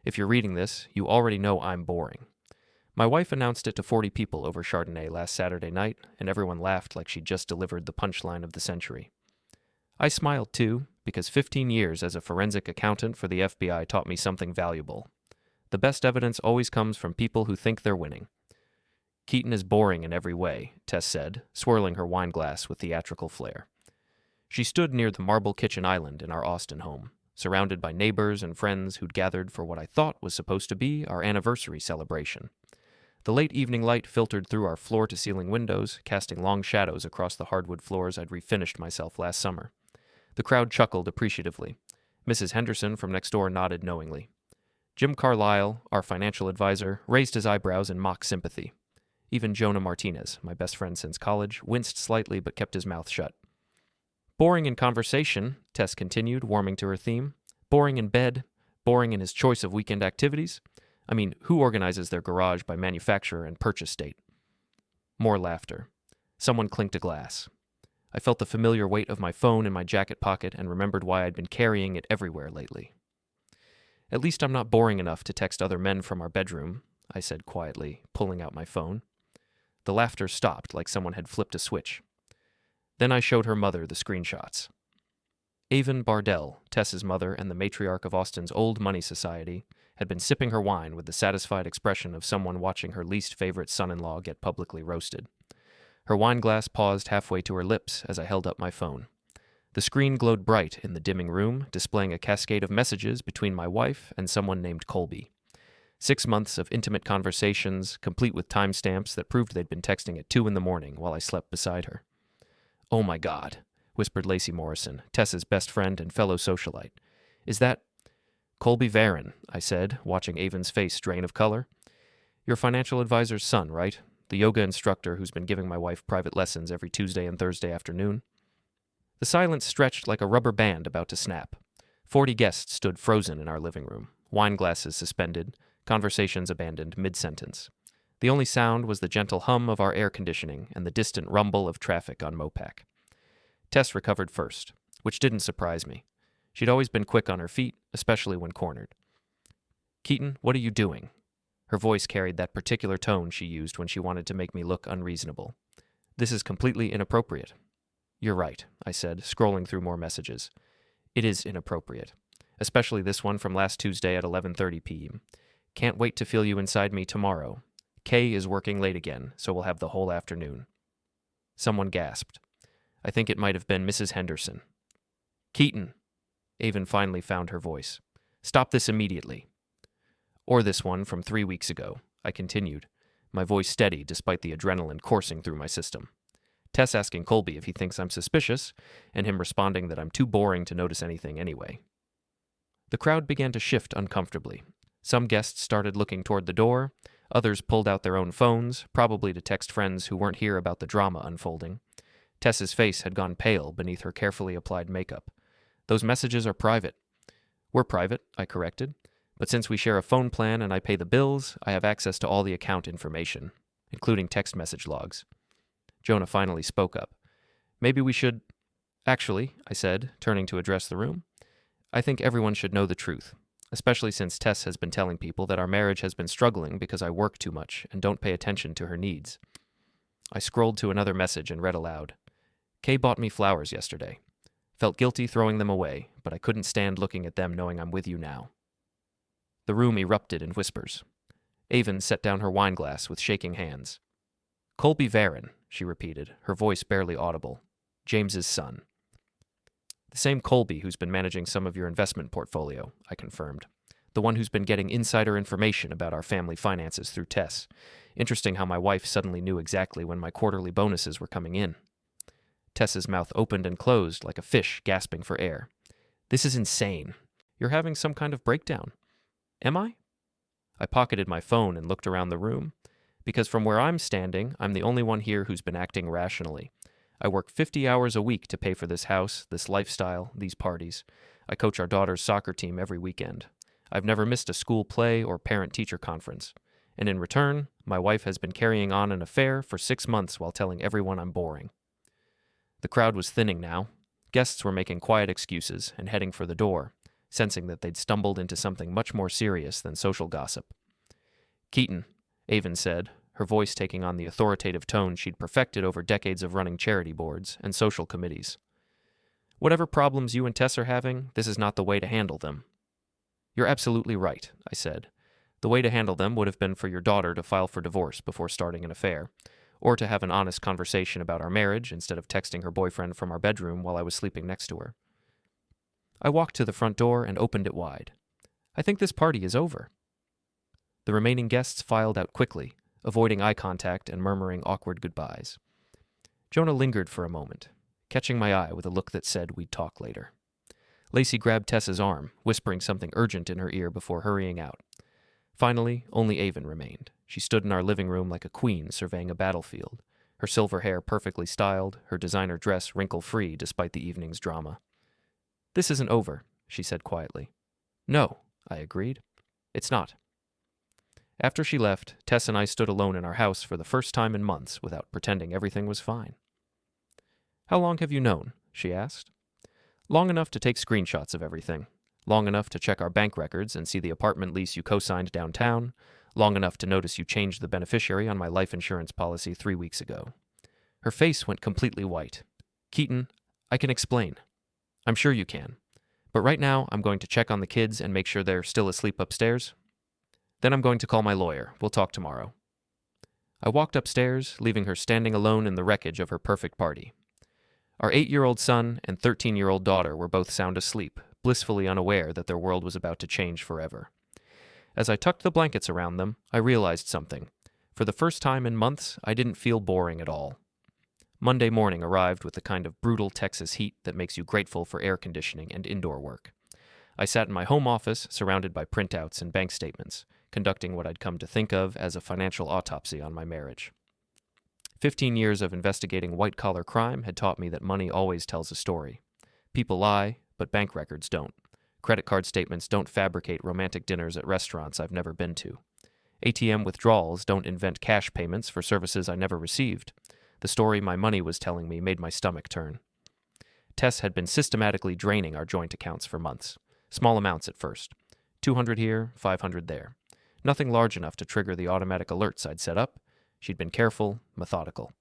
If you're reading this, you already know I'm boring. My wife announced it to 40 people over Chardonnay last Saturday night, and everyone laughed like she'd just delivered the punchline of the century. I smiled too, because 15 years as a forensic accountant for the FBI taught me something valuable. The best evidence always comes from people who think they're winning. Keaton is boring in every way, Tess said, swirling her wine glass with theatrical flair. She stood near the marble kitchen island in our Austin home, surrounded by neighbors and friends who'd gathered for what I thought was supposed to be our anniversary celebration. The late evening light filtered through our floor-to-ceiling windows, casting long shadows across the hardwood floors I'd refinished myself last summer. The crowd chuckled appreciatively. Mrs. Henderson from next door nodded knowingly. Jim Carlyle, our financial advisor, raised his eyebrows in mock sympathy. Even Jonah Martinez, my best friend since college, winced slightly but kept his mouth shut. Boring in conversation, Tess continued, warming to her theme. Boring in bed. Boring in his choice of weekend activities. I mean, who organizes their garage by manufacturer and purchase date? More laughter. Someone clinked a glass. I felt the familiar weight of my phone in my jacket pocket and remembered why I'd been carrying it everywhere lately. At least I'm not boring enough to text other men from our bedroom, I said quietly, pulling out my phone. The laughter stopped like someone had flipped a switch. Then I showed her mother the screenshots. Avon Bardell, Tess's mother and the matriarch of Austin's Old Money Society, had been sipping her wine with the satisfied expression of someone watching her least favorite son-in-law get publicly roasted. Her wine glass paused halfway to her lips as I held up my phone. The screen glowed bright in the dimming room, displaying a cascade of messages between my wife and someone named Colby. 6 months of intimate conversations, complete with timestamps that proved they'd been texting at 2 a.m. while I slept beside her. "Oh my God," whispered Lacey Morrison, Tess's best friend and fellow socialite. "Is that—" "Colby Varron," I said, watching Avon's face drain of color. "Your financial advisor's son, right? The yoga instructor who's been giving my wife private lessons every Tuesday and Thursday afternoon." The silence stretched like a rubber band about to snap. 40 guests stood frozen in our living room, wine glasses suspended, conversations abandoned mid-sentence. The only sound was the gentle hum of our air conditioning and the distant rumble of traffic on Mopac. Tess recovered first, which didn't surprise me. She'd always been quick on her feet, especially when cornered. "Keaton, what are you doing?" Her voice carried that particular tone she used when she wanted to make me look unreasonable. "This is completely inappropriate." "You're right," I said, scrolling through more messages. "It is inappropriate. Especially this one from last Tuesday at 11:30 p.m. Can't wait to feel you inside me tomorrow. Kay is working late again, so we'll have the whole afternoon." Someone gasped. I think it might have been Mrs. Henderson. "Keaton." Avon finally found her voice. "Stop this immediately." "Or this one from 3 weeks ago," I continued, my voice steady despite the adrenaline coursing through my system. Tess asking Colby if he thinks I'm suspicious, and him responding that I'm too boring to notice anything anyway. The crowd began to shift uncomfortably. Some guests started looking toward the door, others pulled out their own phones, probably to text friends who weren't here about the drama unfolding. Tess's face had gone pale beneath her carefully applied makeup. "Those messages are private." "We're private," I corrected. "But since we share a phone plan and I pay the bills, I have access to all the account information, including text message logs." Jonah finally spoke up. "Maybe we should—" "Actually," I said, turning to address the room, "I think everyone should know the truth, especially since Tess has been telling people that our marriage has been struggling because I work too much and don't pay attention to her needs." I scrolled to another message and read aloud. "Kay bought me flowers yesterday. Felt guilty throwing them away, but I couldn't stand looking at them knowing I'm with you now." The room erupted in whispers. Avon set down her wine glass with shaking hands. "Colby Varron," she repeated, her voice barely audible. "James's son." "The same Colby who's been managing some of your investment portfolio," I confirmed. "The one who's been getting insider information about our family finances through Tess. Interesting how my wife suddenly knew exactly when my quarterly bonuses were coming in." Tess's mouth opened and closed like a fish gasping for air. "This is insane. You're having some kind of breakdown." "Am I?" I pocketed my phone and looked around the room. Because from where I'm standing, I'm the only one here who's been acting rationally. I work 50 hours a week to pay for this house, this lifestyle, these parties. I coach our daughter's soccer team every weekend. I've never missed a school play or parent-teacher conference. And in return, my wife has been carrying on an affair for 6 months while telling everyone I'm boring. The crowd was thinning now. Guests were making quiet excuses and heading for the door. sensing that they'd stumbled into something much more serious than social gossip. "Keaton," Avon said, her voice taking on the authoritative tone she'd perfected over decades of running charity boards and social committees. "Whatever problems you and Tess are having, this is not the way to handle them." "You're absolutely right," I said. "The way to handle them would have been for your daughter to file for divorce before starting an affair, or to have an honest conversation about our marriage instead of texting her boyfriend from our bedroom while I was sleeping next to her." I walked to the front door and opened it wide. "I think this party is over." The remaining guests filed out quickly, avoiding eye contact and murmuring awkward goodbyes. Jonah lingered for a moment, catching my eye with a look that said we'd talk later. Lacey grabbed Tess's arm, whispering something urgent in her ear before hurrying out. Finally, only Avon remained. She stood in our living room like a queen surveying a battlefield, her silver hair perfectly styled, her designer dress wrinkle-free despite the evening's drama. "This isn't over," she said quietly. "No," I agreed. "It's not." After she left, Tess and I stood alone in our house for the first time in months without pretending everything was fine. "How long have you known?" she asked. "Long enough to take screenshots of everything. Long enough to check our bank records and see the apartment lease you co-signed downtown. Long enough to notice you changed the beneficiary on my life insurance policy 3 weeks ago." Her face went completely white. "Keaton, I can explain." "I'm sure you can. But right now, I'm going to check on the kids and make sure they're still asleep upstairs. Then I'm going to call my lawyer. We'll talk tomorrow." I walked upstairs, leaving her standing alone in the wreckage of her perfect party. Our 8-year-old son and 13-year-old daughter were both sound asleep, blissfully unaware that their world was about to change forever. As I tucked the blankets around them, I realized something. For the first time in months, I didn't feel boring at all. Monday morning arrived with the kind of brutal Texas heat that makes you grateful for air conditioning and indoor work. I sat in my home office, surrounded by printouts and bank statements, conducting what I'd come to think of as a financial autopsy on my marriage. 15 years of investigating white-collar crime had taught me that money always tells a story. People lie, but bank records don't. Credit card statements don't fabricate romantic dinners at restaurants I've never been to. ATM withdrawals don't invent cash payments for services I never received. The story my money was telling me made my stomach turn. Tess had been systematically draining our joint accounts for months. Small amounts at first. 200 here, 500 there. Nothing large enough to trigger the automatic alerts I'd set up. She'd been careful, methodical.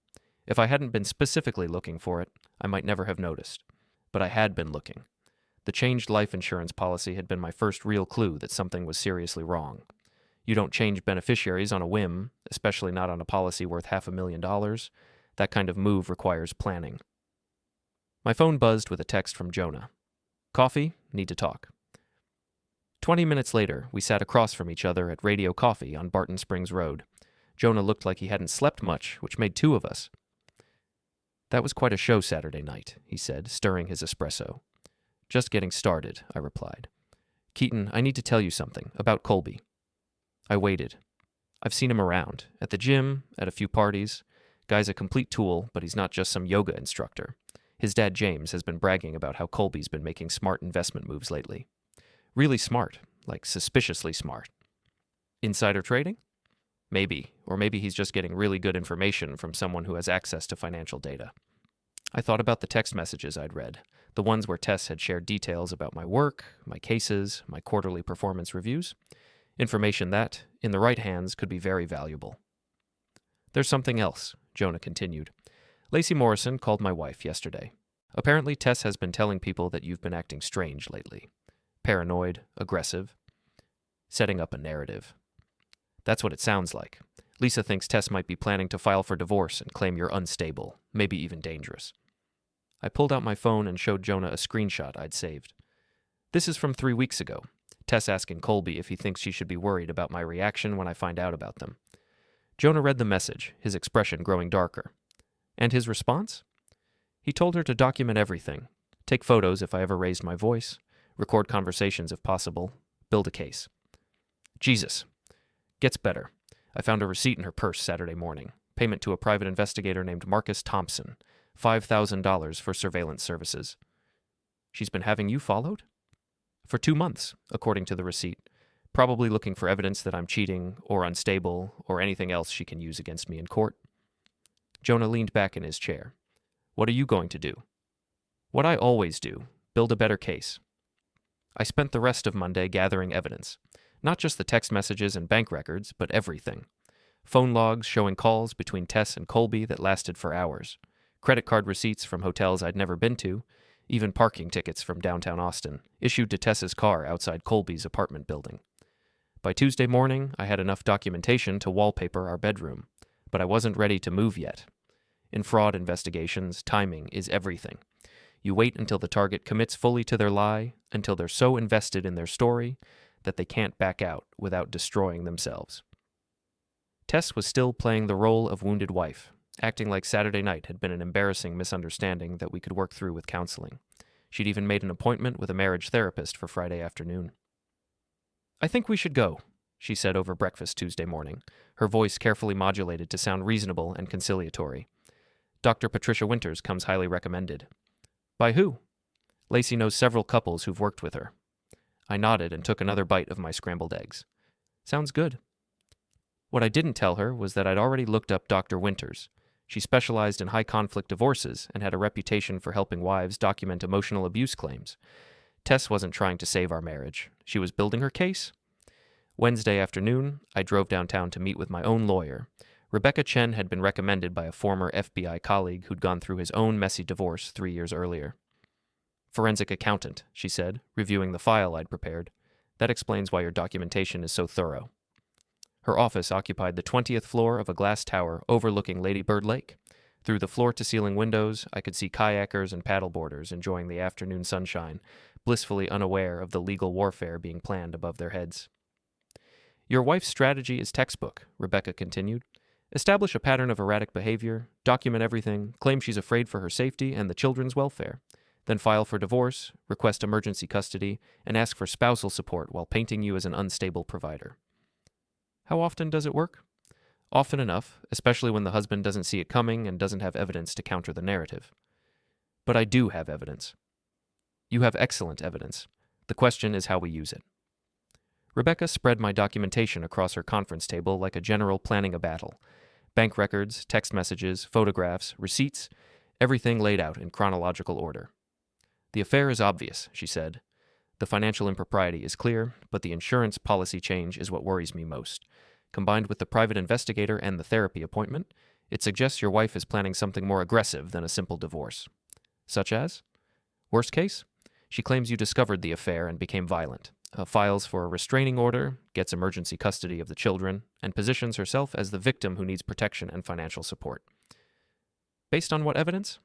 If I hadn't been specifically looking for it, I might never have noticed. But I had been looking. The changed life insurance policy had been my first real clue that something was seriously wrong. You don't change beneficiaries on a whim, especially not on a policy worth $500,000. That kind of move requires planning. My phone buzzed with a text from Jonah. "Coffee? Need to talk." 20 minutes later, we sat across from each other at Radio Coffee on Barton Springs Road. Jonah looked like he hadn't slept much, which made 2 of us. "That was quite a show Saturday night," he said, stirring his espresso. "Just getting started," I replied. "Keaton, I need to tell you something about Colby." I waited. I've seen him around, at the gym, at a few parties. Guy's a complete tool, but he's not just some yoga instructor. His dad, James, has been bragging about how Colby's been making smart investment moves lately. Really smart, like suspiciously smart. Insider trading? Maybe, or maybe he's just getting really good information from someone who has access to financial data. I thought about the text messages I'd read, the ones where Tess had shared details about my work, my cases, my quarterly performance reviews. Information that, in the right hands, could be very valuable. "There's something else," Jonah continued. "Lacey Morrison called my wife yesterday. Apparently Tess has been telling people that you've been acting strange lately. Paranoid, aggressive, setting up a narrative. That's what it sounds like. Lisa thinks Tess might be planning to file for divorce and claim you're unstable, maybe even dangerous." I pulled out my phone and showed Jonah a screenshot I'd saved. "This is from 3 weeks ago. Tess asking Colby if he thinks she should be worried about my reaction when I find out about them." Jonah read the message, his expression growing darker. And his response? He told her to document everything, take photos if I ever raised my voice, record conversations if possible, build a case. Jesus. Gets better. I found a receipt in her purse Saturday morning. Payment to a private investigator named Marcus Thompson. $5,000 for surveillance services. She's been having you followed? For 2 months, according to the receipt. Probably looking for evidence that I'm cheating or unstable or anything else she can use against me in court. Jonah leaned back in his chair. "What are you going to do?" "What I always do. Build a better case." I spent the rest of Monday gathering evidence. Not just the text messages and bank records, but everything. Phone logs showing calls between Tess and Colby that lasted for hours. Credit card receipts from hotels I'd never been to. Even parking tickets from downtown Austin, issued to Tess's car outside Colby's apartment building. By Tuesday morning, I had enough documentation to wallpaper our bedroom, but I wasn't ready to move yet. In fraud investigations, timing is everything. You wait until the target commits fully to their lie, until they're so invested in their story that they can't back out without destroying themselves. Tess was still playing the role of wounded wife, acting like Saturday night had been an embarrassing misunderstanding that we could work through with counseling. She'd even made an appointment with a marriage therapist for Friday afternoon. "I think we should go," she said over breakfast Tuesday morning, her voice carefully modulated to sound reasonable and conciliatory. "Dr. Patricia Winters comes highly recommended." "By who?" "Lacey knows several couples who've worked with her." I nodded and took another bite of my scrambled eggs. "Sounds good." What I didn't tell her was that I'd already looked up Dr. Winters. She specialized in high-conflict divorces and had a reputation for helping wives document emotional abuse claims. Tess wasn't trying to save our marriage. She was building her case. Wednesday afternoon, I drove downtown to meet with my own lawyer. Rebecca Chen had been recommended by a former FBI colleague who'd gone through his own messy divorce 3 years earlier. "Forensic accountant," she said, reviewing the file I'd prepared. "That explains why your documentation is so thorough." Her office occupied the 20th floor of a glass tower overlooking Lady Bird Lake. Through the floor-to-ceiling windows, I could see kayakers and paddleboarders enjoying the afternoon sunshine, blissfully unaware of the legal warfare being planned above their heads. "Your wife's strategy is textbook," Rebecca continued. "Establish a pattern of erratic behavior, document everything, claim she's afraid for her safety and the children's welfare. Then file for divorce, request emergency custody, and ask for spousal support while painting you as an unstable provider." "How often does it work?" "Often enough, especially when the husband doesn't see it coming and doesn't have evidence to counter the narrative." "But I do have evidence." "You have excellent evidence. The question is how we use it." Rebecca spread my documentation across her conference table like a general planning a battle. Bank records, text messages, photographs, receipts, everything laid out in chronological order. "The affair is obvious," she said. "The financial impropriety is clear, but the insurance policy change is what worries me most. Combined with the private investigator and the therapy appointment, it suggests your wife is planning something more aggressive than a simple divorce." "Such as?" "Worst case? She claims you discovered the affair and became violent, files for a restraining order, gets emergency custody of the children, and positions herself as the victim who needs protection and financial support." "Based on what evidence?"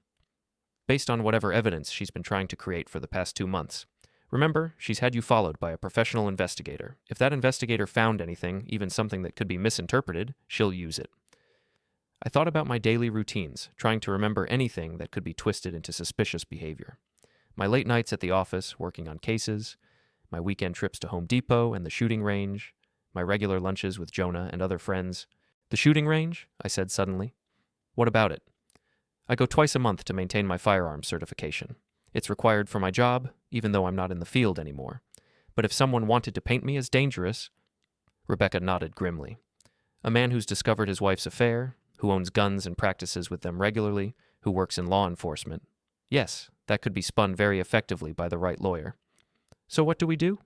"Based on whatever evidence she's been trying to create for the past 2 months. Remember, she's had you followed by a professional investigator. If that investigator found anything, even something that could be misinterpreted, she'll use it." I thought about my daily routines, trying to remember anything that could be twisted into suspicious behavior. My late nights at the office, working on cases, my weekend trips to Home Depot and the shooting range, my regular lunches with Jonah and other friends. "The shooting range?" I said suddenly. "What about it?" "I go twice a month to maintain my firearms certification. It's required for my job, even though I'm not in the field anymore. But if someone wanted to paint me as dangerous..." Rebecca nodded grimly. "A man who's discovered his wife's affair, who owns guns and practices with them regularly, who works in law enforcement. Yes, that could be spun very effectively by the right lawyer." "So what do?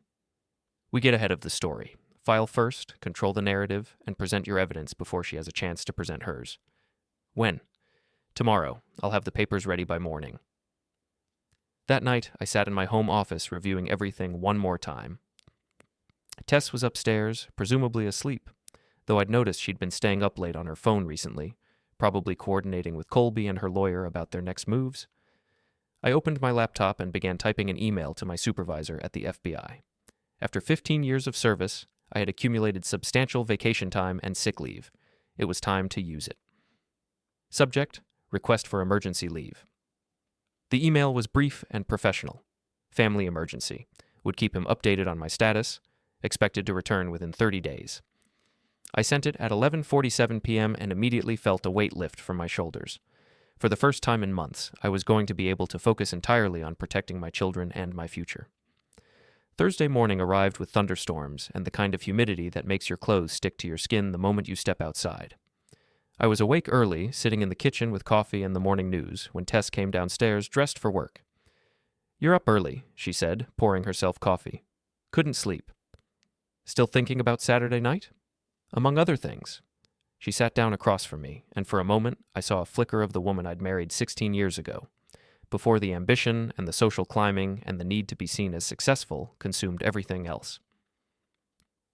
We get ahead of the story. File first, control the narrative, and present your evidence before she has a chance to present hers." "When?" "Tomorrow. I'll have the papers ready by morning." That night, I sat in my home office reviewing everything one more time. Tess was upstairs, presumably asleep, though I'd noticed she'd been staying up late on her phone recently, probably coordinating with Colby and her lawyer about their next moves. I opened my laptop and began typing an email to my supervisor at the FBI. After 15 years of service, I had accumulated substantial vacation time and sick leave. It was time to use it. Subject: request for emergency leave. The email was brief and professional. Family emergency. Would keep him updated on my status. Expected to return within 30 days. I sent it at 11:47 p.m. and immediately felt a weight lift from my shoulders. For the first time in months, I was going to be able to focus entirely on protecting my children and my future. Thursday morning arrived with thunderstorms and the kind of humidity that makes your clothes stick to your skin the moment you step outside. I was awake early, sitting in the kitchen with coffee and the morning news, when Tess came downstairs dressed for work. You're up early, she said, pouring herself coffee. Couldn't sleep. Still thinking about Saturday night? Among other things. She sat down across from me, and for a moment I saw a flicker of the woman I'd married 16 years ago, before the ambition and the social climbing and the need to be seen as successful consumed everything else.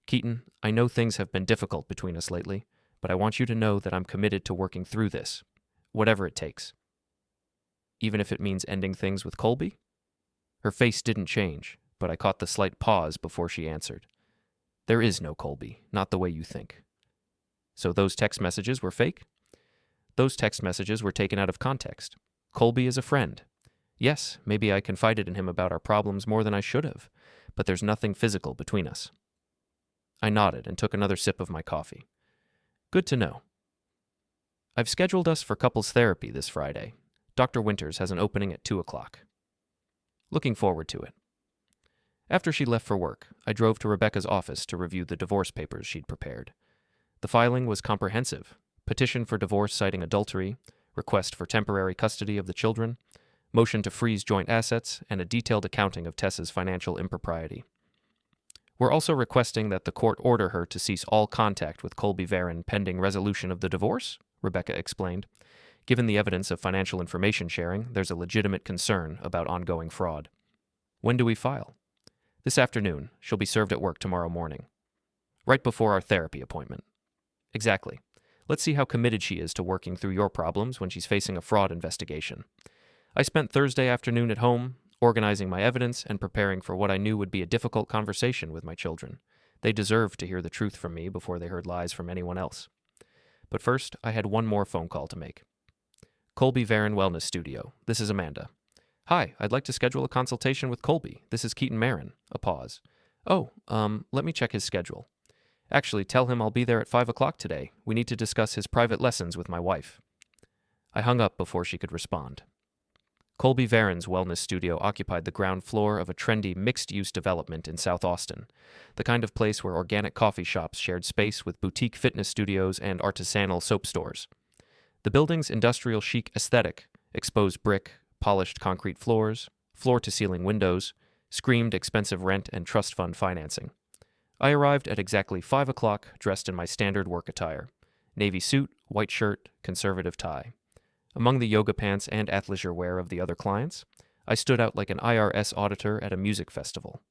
Keaton, I know things have been difficult between us lately, but I want you to know that I'm committed to working through this, whatever it takes. Even if it means ending things with Colby? Her face didn't change, but I caught the slight pause before she answered. There is no Colby, not the way you think. So those text messages were fake? Those text messages were taken out of context. Colby is a friend. Yes, maybe I confided in him about our problems more than I should have, but there's nothing physical between us. I nodded and took another sip of my coffee. Good to know. I've scheduled us for couples therapy this Friday. Dr. Winters has an opening at 2 o'clock. Looking forward to it. After she left for work, I drove to Rebecca's office to review the divorce papers she'd prepared. The filing was comprehensive. Petition for divorce citing adultery, request for temporary custody of the children, motion to freeze joint assets, and a detailed accounting of Tess's financial impropriety. We're also requesting that the court order her to cease all contact with Colby Varron pending resolution of the divorce, Rebecca explained. Given the evidence of financial information sharing, there's a legitimate concern about ongoing fraud. When do we file? This afternoon. She'll be served at work tomorrow morning. Right before our therapy appointment. Exactly. Let's see how committed she is to working through your problems when she's facing a fraud investigation. I spent Thursday afternoon at home, organizing my evidence and preparing for what I knew would be a difficult conversation with my children. They deserved to hear the truth from me before they heard lies from anyone else. But first, I had one more phone call to make. Colby Varron Wellness Studio. This is Amanda. Hi, I'd like to schedule a consultation with Colby. This is Keaton Merren. A pause. Oh, let me check his schedule. Actually, tell him I'll be there at 5 o'clock today. We need to discuss his private lessons with my wife. I hung up before she could respond. Colby Varron's Wellness Studio occupied the ground floor of a trendy mixed-use development in South Austin, the kind of place where organic coffee shops shared space with boutique fitness studios and artisanal soap stores. The building's industrial chic aesthetic, exposed brick, polished concrete floors, floor-to-ceiling windows, screamed expensive rent and trust fund financing. I arrived at exactly 5 o'clock, dressed in my standard work attire. Navy suit, white shirt, conservative tie. Among the yoga pants and athleisure wear of the other clients, I stood out like an IRS auditor at a music festival.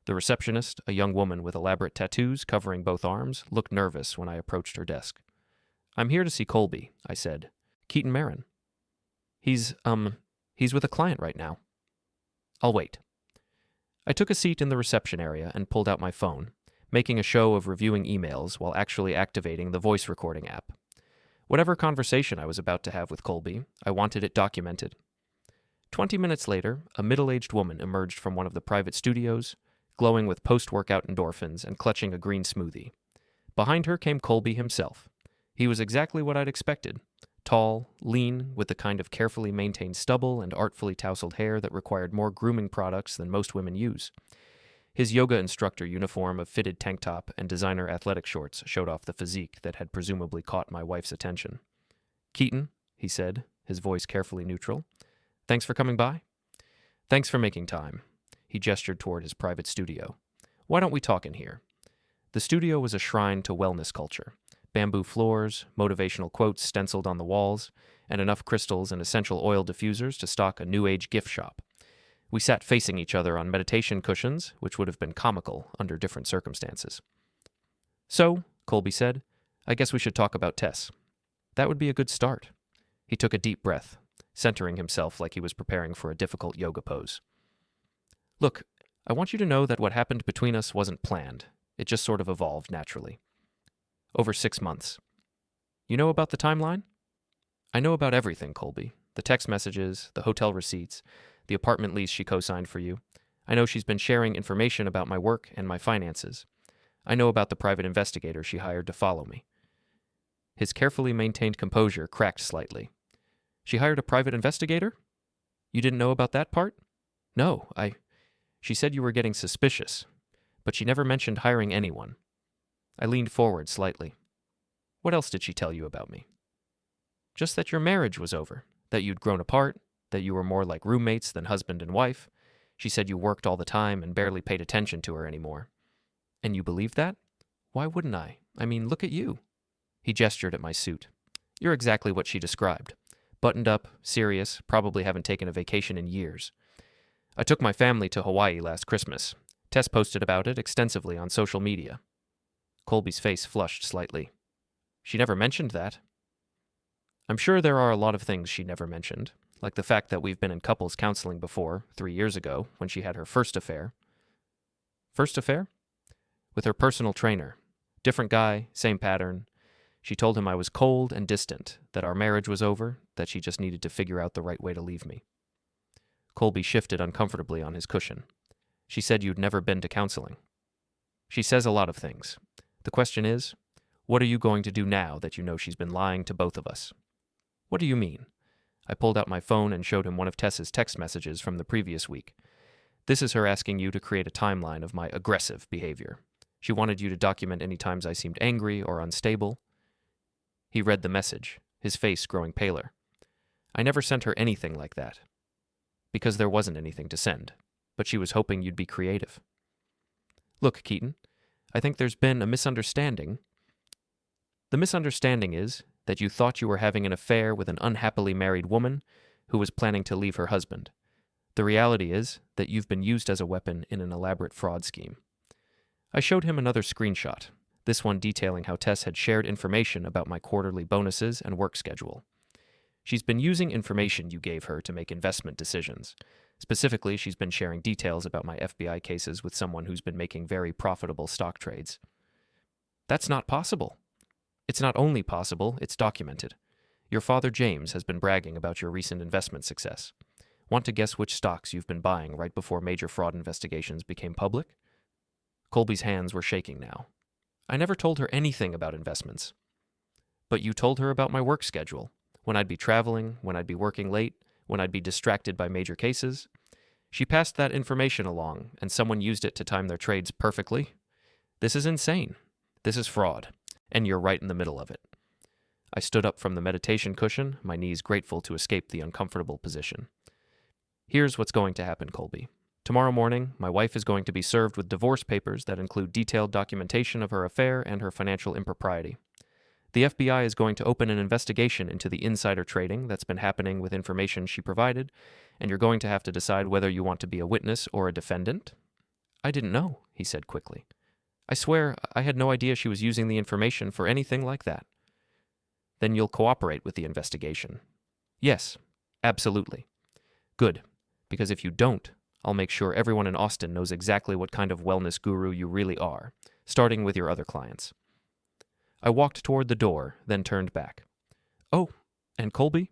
The receptionist, a young woman with elaborate tattoos covering both arms, looked nervous when I approached her desk. I'm here to see Colby, I said. Keaton Merren. He's with a client right now. I'll wait. I took a seat in the reception area and pulled out my phone, making a show of reviewing emails while actually activating the voice recording app. Whatever conversation I was about to have with Colby, I wanted it documented. 20 minutes later, a middle-aged woman emerged from one of the private studios, glowing with post-workout endorphins and clutching a green smoothie. Behind her came Colby himself. He was exactly what I'd expected. Tall, lean, with the kind of carefully maintained stubble and artfully tousled hair that required more grooming products than most women use. His yoga instructor uniform of fitted tank top and designer athletic shorts showed off the physique that had presumably caught my wife's attention. Keaton, he said, his voice carefully neutral. Thanks for coming by. Thanks for making time. He gestured toward his private studio. Why don't we talk in here? The studio was a shrine to wellness culture. Bamboo floors, motivational quotes stenciled on the walls, and enough crystals and essential oil diffusers to stock a New Age gift shop. We sat facing each other on meditation cushions, which would have been comical under different circumstances. So, Colby said, I guess we should talk about Tess. That would be a good start. He took a deep breath, centering himself like he was preparing for a difficult yoga pose. Look, I want you to know that what happened between us wasn't planned. It just sort of evolved naturally. Over 6 months. You know about the timeline? I know about everything, Colby. The text messages, the hotel receipts, the apartment lease she co-signed for you. I know she's been sharing information about my work and my finances. I know about the private investigator she hired to follow me. His carefully maintained composure cracked slightly. She hired a private investigator? You didn't know about that part? No, She said you were getting suspicious, but she never mentioned hiring anyone. I leaned forward slightly. What else did she tell you about me? Just that your marriage was over, that you'd grown apart, that you were more like roommates than husband and wife, She said you worked all the time and barely paid attention to her anymore. And you believe that? Why wouldn't I? I mean, look at you. He gestured at my suit. You're exactly what she described. Buttoned up, serious, probably haven't taken a vacation in years. I took my family to Hawaii last Christmas. Tess posted about it extensively on social media. Colby's face flushed slightly. She never mentioned that. I'm sure there are a lot of things she never mentioned, like the fact that we've been in couples counseling before, 3 years ago, when she had her first affair. First affair? With her personal trainer. Different guy, same pattern. She told him I was cold and distant, that our marriage was over, that she just needed to figure out the right way to leave me. Colby shifted uncomfortably on his cushion. She said you'd never been to counseling. She says a lot of things. The question is, what are you going to do now that you know she's been lying to both of us? What do you mean? I pulled out my phone and showed him one of Tess's text messages from the previous week. This is her asking you to create a timeline of my aggressive behavior. She wanted you to document any times I seemed angry or unstable. He read the message, his face growing paler. I never sent her anything like that. Because there wasn't anything to send. But she was hoping you'd be creative. Look, Keaton, I think there's been a misunderstanding. The misunderstanding is that you thought you were having an affair with an unhappily married woman who was planning to leave her husband. The reality is that you've been used as a weapon in an elaborate fraud scheme. I showed him another screenshot, this one detailing how Tess had shared information about my quarterly bonuses and work schedule. She's been using information you gave her to make investment decisions. Specifically, she's been sharing details about my FBI cases with someone who's been making very profitable stock trades. That's not possible. It's not only possible, it's documented. Your father, James, has been bragging about your recent investment success. Want to guess which stocks you've been buying right before major fraud investigations became public? Colby's hands were shaking now. I never told her anything about investments. But you told her about my work schedule, when I'd be traveling, when I'd be working late, when I'd be distracted by major cases. She passed that information along, and someone used it to time their trades perfectly. This is insane. This is fraud, and you're right in the middle of it. I stood up from the meditation cushion, my knees grateful to escape the uncomfortable position. Here's what's going to happen, Colby. Tomorrow morning, my wife is going to be served with divorce papers that include detailed documentation of her affair and her financial impropriety. The FBI is going to open an investigation into the insider trading that's been happening with information she provided, and you're going to have to decide whether you want to be a witness or a defendant. I didn't know, he said quickly. I swear I had no idea she was using the information for anything like that. Then you'll cooperate with the investigation. Yes, absolutely. Good, because if you don't, I'll make sure everyone in Austin knows exactly what kind of wellness guru you really are, starting with your other clients. I walked toward the door, then turned back. Oh, and Colby,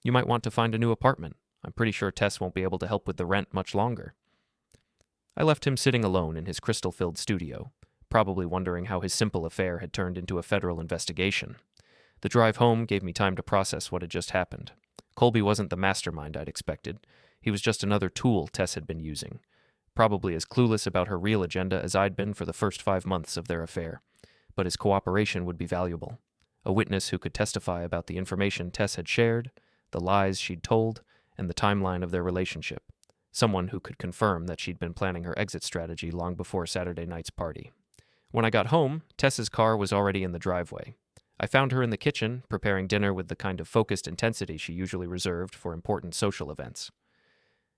you might want to find a new apartment. I'm pretty sure Tess won't be able to help with the rent much longer. I left him sitting alone in his crystal-filled studio, probably wondering how his simple affair had turned into a federal investigation. The drive home gave me time to process what had just happened. Colby wasn't the mastermind I'd expected. He was just another tool Tess had been using, probably as clueless about her real agenda as I'd been for the first 5 months of their affair. But his cooperation would be valuable. A witness who could testify about the information Tess had shared, the lies she'd told, and the timeline of their relationship. Someone who could confirm that she'd been planning her exit strategy long before Saturday night's party. When I got home, Tess's car was already in the driveway. I found her in the kitchen, preparing dinner with the kind of focused intensity she usually reserved for important social events.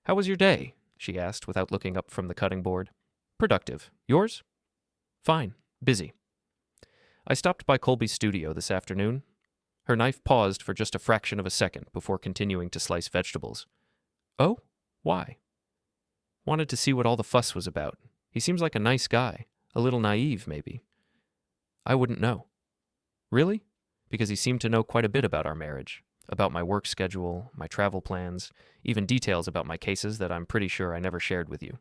"How was your day?" she asked without looking up from the cutting board. "Productive. Yours?" "Fine. Busy." I stopped by Colby's studio this afternoon. Her knife paused for just a fraction of a second before continuing to slice vegetables. "Oh? Why?" "Wanted to see what all the fuss was about. He seems like a nice guy. A little naive, maybe." "I wouldn't know." "Really?" Because he seemed to know quite a bit about our marriage, about my work schedule, my travel plans, even details about my cases that I'm pretty sure I never shared with you.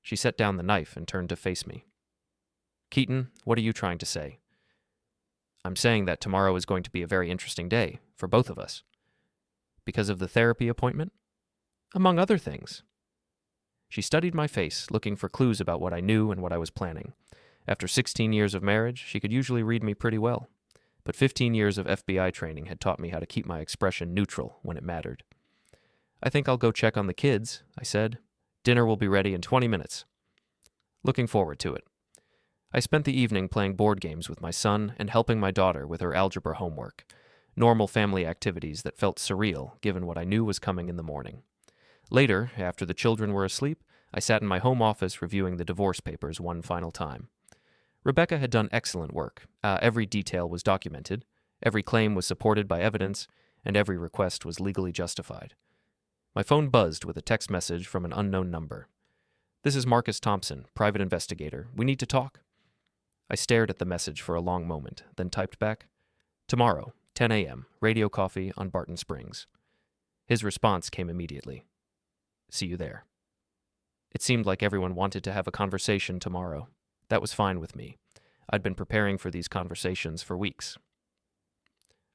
She set down the knife and turned to face me. "Keaton, what are you trying to say?" "I'm saying that tomorrow is going to be a very interesting day, for both of us." "Because of the therapy appointment?" "Among other things." She studied my face, looking for clues about what I knew and what I was planning. After 16 years of marriage, she could usually read me pretty well. But 15 years of FBI training had taught me how to keep my expression neutral when it mattered. "I think I'll go check on the kids," I said. Dinner will be ready in 20 minutes. Looking forward to it. I spent the evening playing board games with my son and helping my daughter with her algebra homework. Normal family activities that felt surreal given what I knew was coming in the morning. Later, after the children were asleep, I sat in my home office reviewing the divorce papers one final time. Rebecca had done excellent work. Every detail was documented, every claim was supported by evidence, and every request was legally justified. My phone buzzed with a text message from an unknown number. "This is Marcus Thompson, private investigator. We need to talk." I stared at the message for a long moment, then typed back, "Tomorrow, 10 a.m., radio coffee on Barton Springs." His response came immediately. "See you there." It seemed like everyone wanted to have a conversation tomorrow. That was fine with me. I'd been preparing for these conversations for weeks.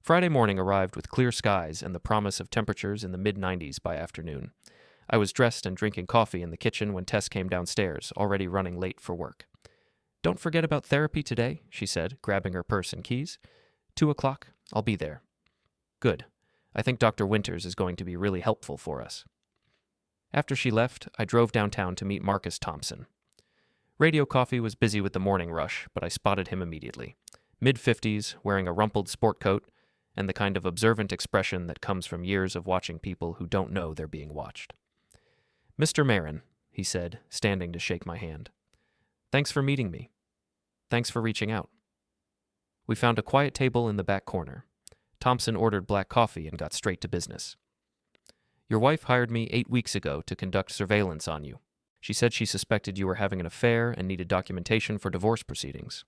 Friday morning arrived with clear skies and the promise of temperatures in the mid-90s by afternoon. I was dressed and drinking coffee in the kitchen when Tess came downstairs, already running late for work. "Don't forget about therapy today," she said, grabbing her purse and keys. 2 o'clock, I'll be there." "Good. I think Dr. Winters is going to be really helpful for us." After she left, I drove downtown to meet Marcus Thompson. Radio Coffee was busy with the morning rush, but I spotted him immediately. Mid-50s, wearing a rumpled sport coat, and the kind of observant expression that comes from years of watching people who don't know they're being watched. "Mr. Merren," he said, standing to shake my hand. "Thanks for meeting me. Thanks for reaching out." We found a quiet table in the back corner. Thompson ordered black coffee and got straight to business. "Your wife hired me 8 weeks ago to conduct surveillance on you. She said she suspected you were having an affair and needed documentation for divorce proceedings."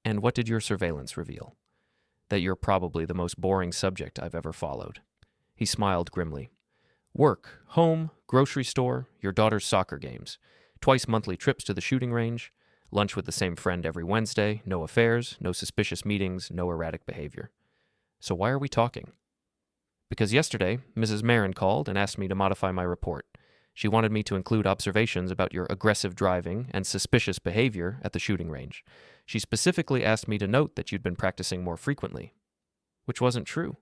"And what did your surveillance reveal?" "That you're probably the most boring subject I've ever followed." He smiled grimly. "Work, home, grocery store, your daughter's soccer games, twice monthly trips to the shooting range, lunch with the same friend every Wednesday, no affairs, no suspicious meetings, no erratic behavior. So why are we talking?" "Because yesterday, Mrs. Merren called and asked me to modify my report. She wanted me to include observations about your aggressive driving and suspicious behavior at the shooting range. She specifically asked me to note that you'd been practicing more frequently." Which wasn't true.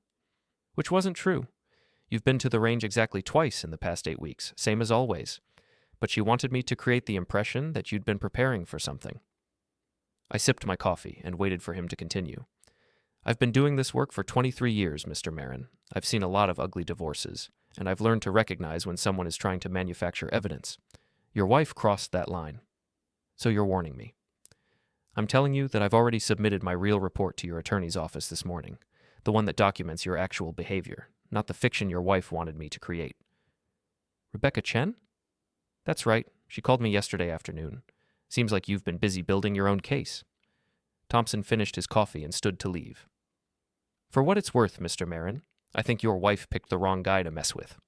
You've been to the range exactly twice in the past 8 weeks, same as always. But she wanted me to create the impression that you'd been preparing for something. I sipped my coffee and waited for him to continue. "I've been doing this work for 23 years, Mr. Merren. I've seen a lot of ugly divorces, and I've learned to recognize when someone is trying to manufacture evidence. Your wife crossed that line. So you're warning me. I'm telling you that I've already submitted my real report to your attorney's office this morning, the one that documents your actual behavior, not the fiction your wife wanted me to create." "Rebecca Chen?" "That's right. She called me yesterday afternoon. Seems like you've been busy building your own case." Thompson finished his coffee and stood to leave. "For what it's worth, Mr. Merren, I think your wife picked the wrong guy to mess with."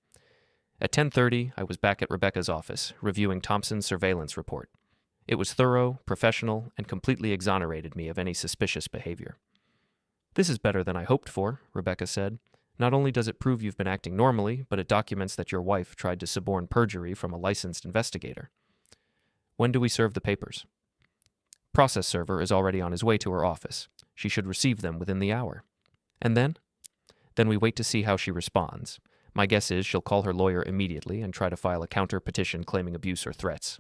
At 10:30, I was back at Rebecca's office, reviewing Thompson's surveillance report. It was thorough, professional, and completely exonerated me of any suspicious behavior. "This is better than I hoped for," Rebecca said. "Not only does it prove you've been acting normally, but it documents that your wife tried to suborn perjury from a licensed investigator." "When do we serve the papers?" "Process server is already on his way to her office. She should receive them within the hour." "And then?" "Then we wait to see how she responds. My guess is she'll call her lawyer immediately and try to file a counter petition claiming abuse or threats.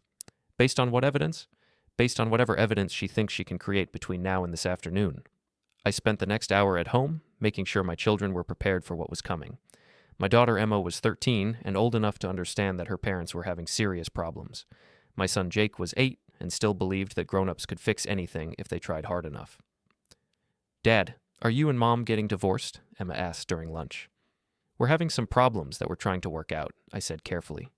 Based on what evidence? Based on whatever evidence she thinks she can create between now and this afternoon. I spent the next hour at home, making sure my children were prepared for what was coming. My daughter Emma was 13 and old enough to understand that her parents were having serious problems. My son Jake was 8 and still believed that grown-ups could fix anything if they tried hard enough. "Dad, are you and Mom getting divorced?" Emma asked during lunch. "We're having some problems that we're trying to work out," I said carefully.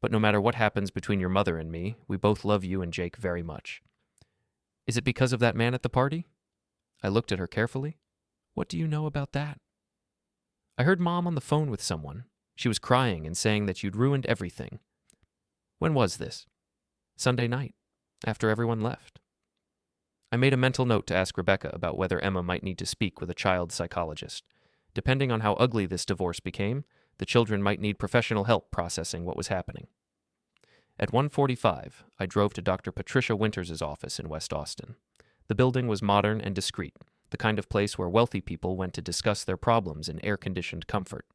"But no matter what happens between your mother and me, we both love you and Jake very much." "Is it because of that man at the party?" I looked at her carefully. "What do you know about that?" "I heard Mom on the phone with someone. She was crying and saying that you'd ruined everything." "When was this?" "Sunday night, after everyone left." I made a mental note to ask Rebecca about whether Emma might need to speak with a child psychologist. Depending on how ugly this divorce became, the children might need professional help processing what was happening. At 1:45, I drove to Dr. Patricia Winters' office in West Austin. The building was modern and discreet, the kind of place where wealthy people went to discuss their problems in air-conditioned comfort.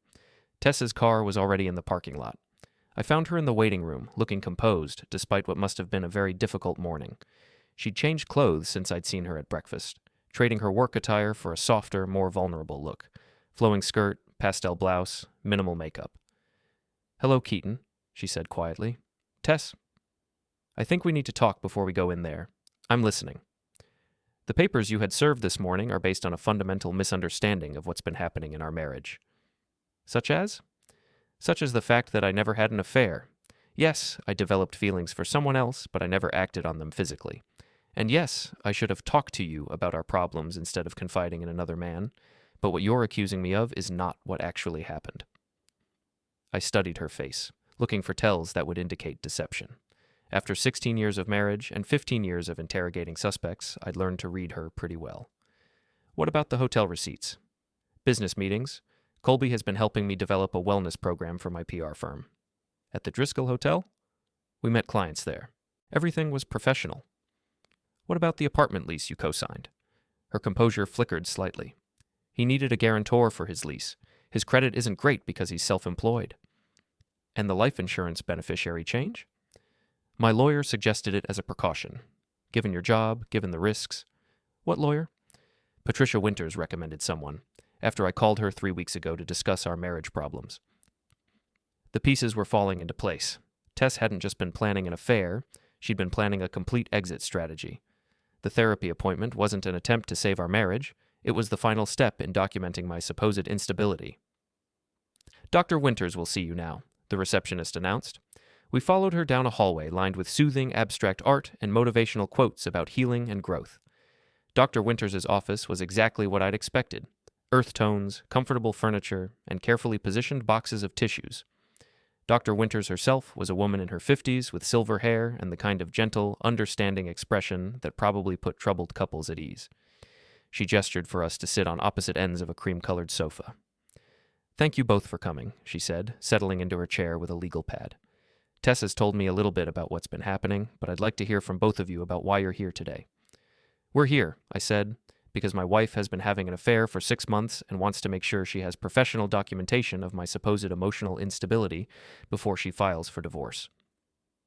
Tess's car was already in the parking lot. I found her in the waiting room, looking composed, despite what must have been a very difficult morning. She'd changed clothes since I'd seen her at breakfast, trading her work attire for a softer, more vulnerable look. Flowing skirt, pastel blouse, minimal makeup. "Hello, Keaton," she said quietly. "Tess? I think we need to talk before we go in there. I'm listening. The papers you had served this morning are based on a fundamental misunderstanding of what's been happening in our marriage." "Such as?" "Such as the fact that I never had an affair. Yes, I developed feelings for someone else, but I never acted on them physically. And yes, I should have talked to you about our problems instead of confiding in another man, but what you're accusing me of is not what actually happened." I studied her face, looking for tells that would indicate deception. After 16 years of marriage and 15 years of interrogating suspects, I'd learned to read her pretty well. "What about the hotel receipts?" "Business meetings. Colby has been helping me develop a wellness program for my PR firm." "At the Driscoll Hotel?" "We met clients there. Everything was professional." "What about the apartment lease you co-signed?" Her composure flickered slightly. "He needed a guarantor for his lease. His credit isn't great because he's self-employed." "And the life insurance beneficiary change?" "My lawyer suggested it as a precaution. Given your job, given the risks." "What lawyer?" "Patricia Winters recommended someone, after I called her 3 weeks ago to discuss our marriage problems." The pieces were falling into place. Tess hadn't just been planning an affair, she'd been planning a complete exit strategy. The therapy appointment wasn't an attempt to save our marriage, it was the final step in documenting my supposed instability. "Dr. Winters will see you now," the receptionist announced. We followed her down a hallway lined with soothing abstract art and motivational quotes about healing and growth. Dr. Winters' office was exactly what I'd expected. Earth tones, comfortable furniture, and carefully positioned boxes of tissues. Dr. Winters herself was a woman in her 50s with silver hair and the kind of gentle, understanding expression that probably put troubled couples at ease. She gestured for us to sit on opposite ends of a cream-colored sofa. "Thank you both for coming," she said, settling into her chair with a legal pad. "Tess has told me a little bit about what's been happening, but I'd like to hear from both of you about why you're here today." "We're here," I said, "because my wife has been having an affair for 6 months and wants to make sure she has professional documentation of my supposed emotional instability before she files for divorce."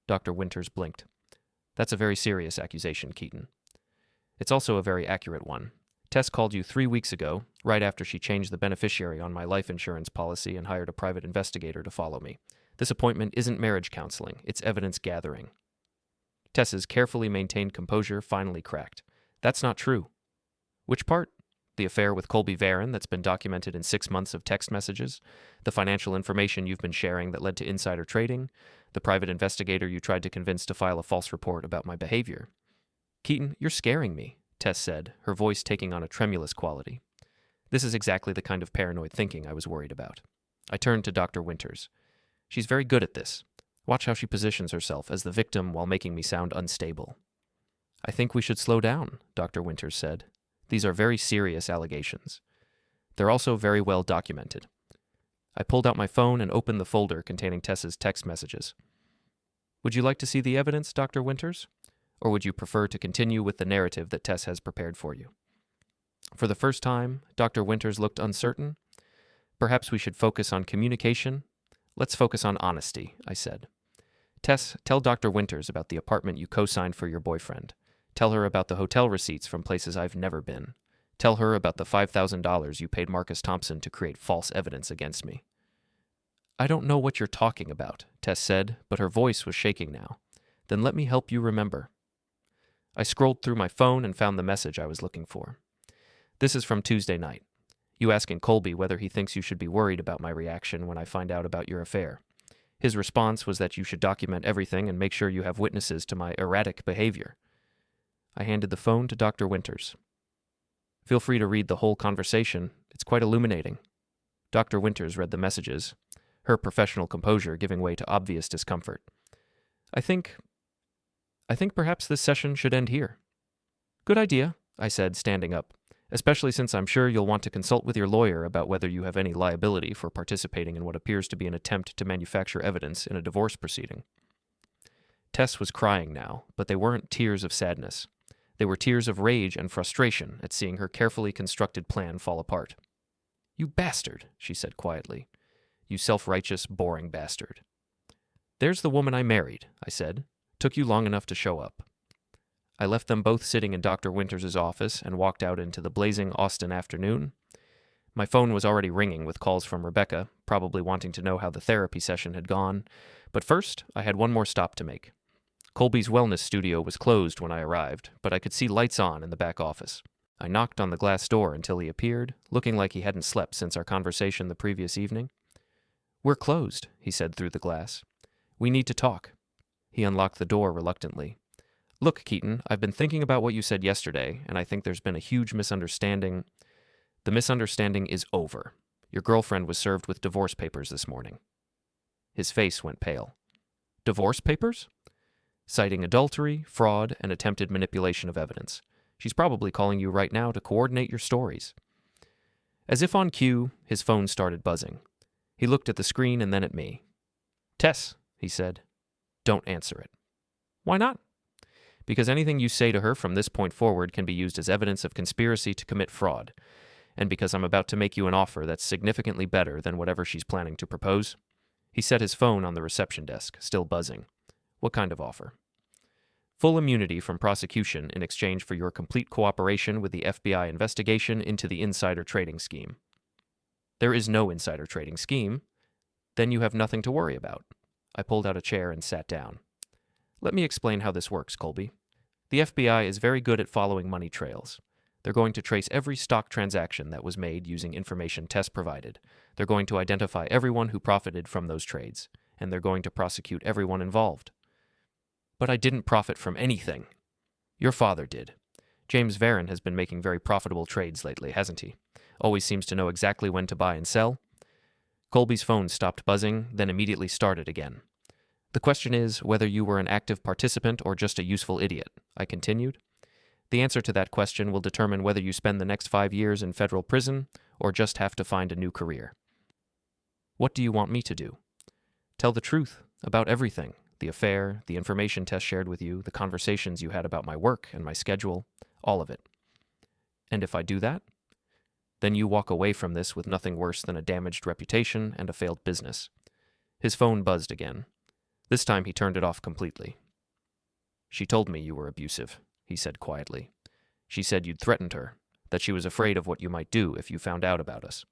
Dr. Winters blinked. "That's a very serious accusation, Keaton." "It's also a very accurate one. Tess called you 3 weeks ago, right after she changed the beneficiary on my life insurance policy and hired a private investigator to follow me. This appointment isn't marriage counseling, it's evidence gathering." Tess's carefully maintained composure finally cracked. "That's not true." "Which part?" "The affair with Colby Varron that's been documented in 6 months of text messages, the financial information you've been sharing that led to insider trading, the private investigator you tried to convince to file a false report about my behavior." "Keaton, you're scaring me," Tess said, her voice taking on a tremulous quality. "This is exactly the kind of paranoid thinking I was worried about." I turned to Dr. Winters. "She's very good at this. Watch how she positions herself as the victim while making me sound unstable." "I think we should slow down," Dr. Winters said. "These are very serious allegations. They're also very well documented." I pulled out my phone and opened the folder containing Tess's text messages. "Would you like to see the evidence, Dr. Winters? Or would you prefer to continue with the narrative that Tess has prepared for you?" For the first time, Dr. Winters looked uncertain. "Perhaps we should focus on communication. Let's focus on honesty," I said. "Tess, tell Dr. Winters about the apartment you co-signed for your boyfriend. Tell her about the hotel receipts from places I've never been. Tell her about the $5,000 you paid Marcus Thompson to create false evidence against me." "I don't know what you're talking about," Tess said, but her voice was shaking now. "Then let me help you remember." I scrolled through my phone and found the message I was looking for. "This is from Tuesday night. You asking Colby whether he thinks you should be worried about my reaction when I find out about your affair. His response was that you should document everything and make sure you have witnesses to my erratic behavior." I handed the phone to Dr. Winters. "Feel free to read the whole conversation. It's quite illuminating." Dr. Winters read the messages, her professional composure giving way to obvious discomfort. I think perhaps this session should end here." "Good idea," I said, standing up, "especially since I'm sure you'll want to consult with your lawyer about whether you have any liability for participating in what appears to be an attempt to manufacture evidence in a divorce proceeding." Tess was crying now, but they weren't tears of sadness. They were tears of rage and frustration at seeing her carefully constructed plan fall apart. "You bastard," she said quietly. "You self-righteous, boring bastard." "There's the woman I married," I said. "Took you long enough to show up." I left them both sitting in Dr. Winters' office and walked out into the blazing Austin afternoon. My phone was already ringing with calls from Rebecca, probably wanting to know how the therapy session had gone. But first, I had one more stop to make. Colby's wellness studio was closed when I arrived, but I could see lights on in the back office. I knocked on the glass door until he appeared, looking like he hadn't slept since our conversation the previous evening. "We're closed," he said through the glass. "We need to talk." He unlocked the door reluctantly. "Look, Keaton, I've been thinking about what you said yesterday, and I think there's been a huge misunderstanding. The misunderstanding is over. Your girlfriend was served with divorce papers this morning." His face went pale. "Divorce papers?" "Citing adultery, fraud, and attempted manipulation of evidence. She's probably calling you right now to coordinate your stories." As if on cue, his phone started buzzing. He looked at the screen and then at me. "Tess," he said, "don't answer it." "Why not?" "Because anything you say to her from this point forward can be used as evidence of conspiracy to commit fraud, and because I'm about to make you an offer that's significantly better than whatever she's planning to propose." He set his phone on the reception desk, still buzzing. "What kind of offer?" "Full immunity from prosecution in exchange for your complete cooperation with the FBI investigation into the insider trading scheme." "There is no insider trading scheme." "Then you have nothing to worry about." I pulled out a chair and sat down. "Let me explain how this works, Colby. The FBI is very good at following money trails. They're going to trace every stock transaction that was made using information Tess provided. They're going to identify everyone who profited from those trades, and they're going to prosecute everyone involved." "But I didn't profit from anything." "Your father did. James Varron has been making very profitable trades lately, hasn't he? Always seems to know exactly when to buy and sell." Colby's phone stopped buzzing, then immediately started again. "The question is whether you were an active participant or just a useful idiot," I continued. "The answer to that question will determine whether you spend the next 5 years in federal prison or just have to find a new career." "What do you want me to do?" "Tell the truth about everything. The affair, the information Tess shared with you, the conversations you had about my work and my schedule, all of it." "And if I do that?" "Then you walk away from this with nothing worse than a damaged reputation and a failed business." His phone buzzed again. This time he turned it off completely. "She told me you were abusive," he said quietly. "She said you'd threatened her, that she was afraid of what you might do if you found out about us.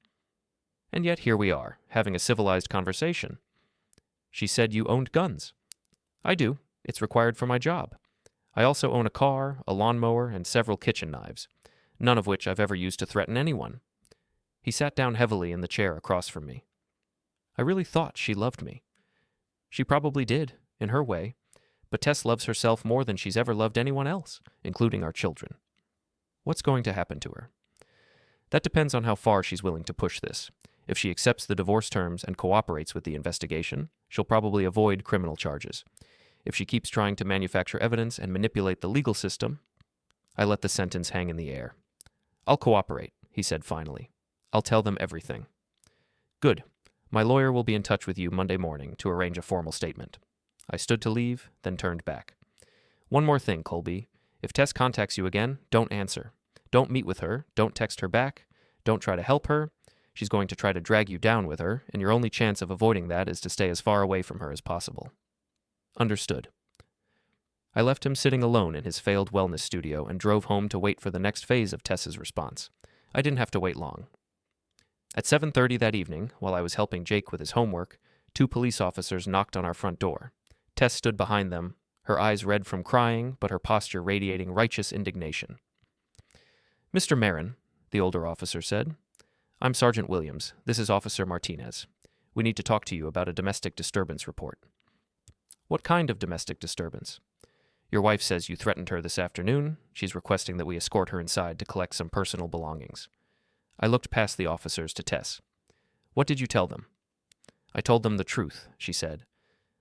And yet here we are, having a civilized conversation. She said you owned guns." "I do. It's required for my job. I also own a car, a lawnmower, and several kitchen knives, none of which I've ever used to threaten anyone." He sat down heavily in the chair across from me. "I really thought she loved me." "She probably did, in her way, but Tess loves herself more than she's ever loved anyone else, including our children." "What's going to happen to her?" "That depends on how far she's willing to push this. If she accepts the divorce terms and cooperates with the investigation, she'll probably avoid criminal charges. If she keeps trying to manufacture evidence and manipulate the legal system..." I let the sentence hang in the air. "I'll cooperate," he said finally. "I'll tell them everything." "Good. My lawyer will be in touch with you Monday morning to arrange a formal statement." I stood to leave, then turned back. "One more thing, Colby. If Tess contacts you again, don't answer. Don't meet with her. Don't text her back. Don't try to help her. She's going to try to drag you down with her, and your only chance of avoiding that is to stay as far away from her as possible." "Understood." I left him sitting alone in his failed wellness studio and drove home to wait for the next phase of Tess's response. I didn't have to wait long. At 7:30 that evening, while I was helping Jake with his homework, 2 police officers knocked on our front door. Tess stood behind them, her eyes red from crying, but her posture radiating righteous indignation. "Mr. Merren," the older officer said, "I'm Sergeant Williams. This is Officer Martinez. We need to talk to you about a domestic disturbance report." "What kind of domestic disturbance?" "Your wife says you threatened her this afternoon. She's requesting that we escort her inside to collect some personal belongings." I looked past the officers to Tess. "What did you tell them?" "I told them the truth," she said.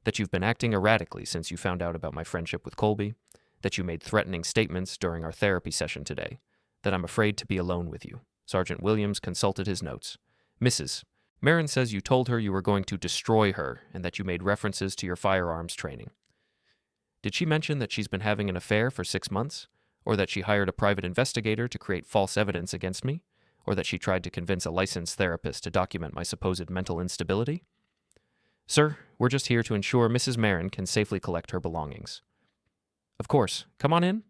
"That you've been acting erratically since you found out about my friendship with Colby. That you made threatening statements during our therapy session today. That I'm afraid to be alone with you." Sergeant Williams consulted his notes. "Mrs. Merren says you told her you were going to destroy her and that you made references to your firearms training. Did she mention that she's been having an affair for 6 months? Or that she hired a private investigator to create false evidence against me? Or that she tried to convince a licensed therapist to document my supposed mental instability?" Sir, we're just here to ensure Mrs. Merren can safely collect her belongings. Of course. Come on in.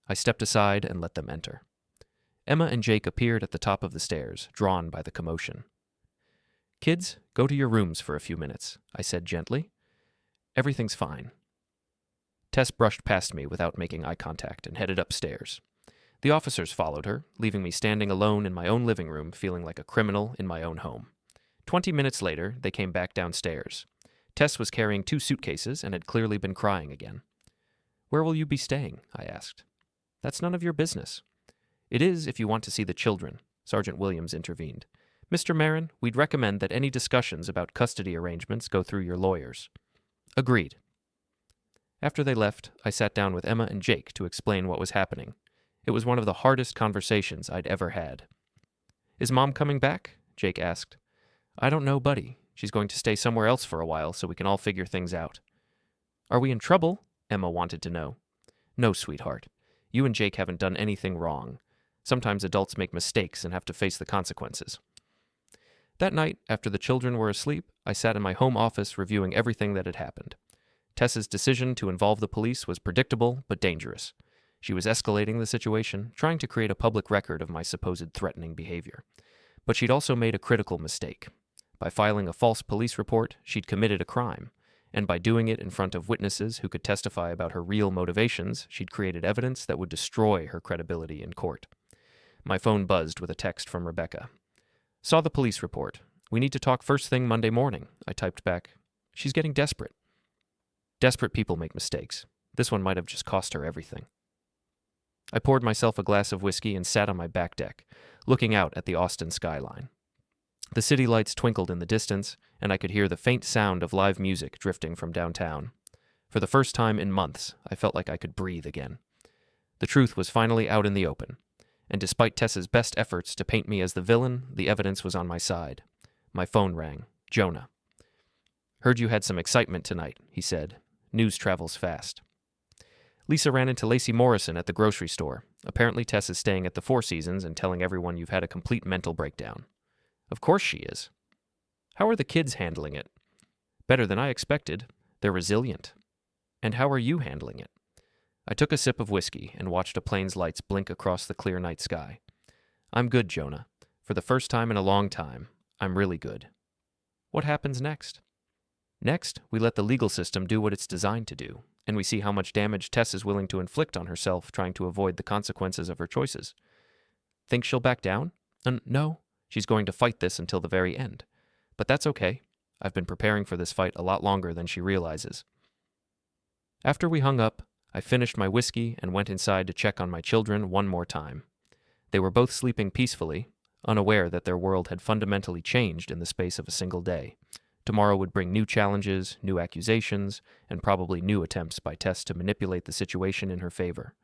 I stepped aside and let them enter. Emma and Jake appeared at the top of the stairs, drawn by the commotion. Kids, go to your rooms for a few minutes, I said gently. Everything's fine. Tess brushed past me without making eye contact and headed upstairs. The officers followed her, leaving me standing alone in my own living room, feeling like a criminal in my own home. 20 minutes later, they came back downstairs. Tess was carrying 2 suitcases and had clearly been crying again. Where will you be staying? I asked. That's none of your business. It is if you want to see the children, Sergeant Williams intervened. Mr. Merren, we'd recommend that any discussions about custody arrangements go through your lawyers. Agreed. After they left, I sat down with Emma and Jake to explain what was happening. It was one of the hardest conversations I'd ever had. Is Mom coming back? Jake asked. I don't know, buddy. She's going to stay somewhere else for a while so we can all figure things out. Are we in trouble? Emma wanted to know. No, sweetheart. You and Jake haven't done anything wrong. Sometimes adults make mistakes and have to face the consequences. That night, after the children were asleep, I sat in my home office reviewing everything that had happened. Tess's decision to involve the police was predictable but dangerous. She was escalating the situation, trying to create a public record of my supposed threatening behavior. But she'd also made a critical mistake. By filing a false police report, she'd committed a crime, and by doing it in front of witnesses who could testify about her real motivations, she'd created evidence that would destroy her credibility in court. My phone buzzed with a text from Rebecca. Saw the police report. We need to talk first thing Monday morning, I typed back. She's getting desperate. Desperate people make mistakes. This one might have just cost her everything. I poured myself a glass of whiskey and sat on my back deck, looking out at the Austin skyline. The city lights twinkled in the distance, and I could hear the faint sound of live music drifting from downtown. For the first time in months, I felt like I could breathe again. The truth was finally out in the open, and despite Tess's best efforts to paint me as the villain, the evidence was on my side. My phone rang. Jonah. Heard you had some excitement tonight, he said. News travels fast. Lisa ran into Lacey Morrison at the grocery store. Apparently Tess is staying at the Four Seasons and telling everyone you've had a complete mental breakdown. Of course she is. How are the kids handling it? Better than I expected. They're resilient. And how are you handling it? I took a sip of whiskey and watched a plane's lights blink across the clear night sky. I'm good, Jonah. For the first time in a long time, I'm really good. What happens next? Next, we let the legal system do what it's designed to do, and we see how much damage Tess is willing to inflict on herself trying to avoid the consequences of her choices. Think she'll back down? No, she's going to fight this until the very end. But that's okay. I've been preparing for this fight a lot longer than she realizes. After we hung up, I finished my whiskey and went inside to check on my children one more time. They were both sleeping peacefully, unaware that their world had fundamentally changed in the space of a single day. Tomorrow would bring new challenges, new accusations, and probably new attempts by Tess to manipulate the situation in her favor.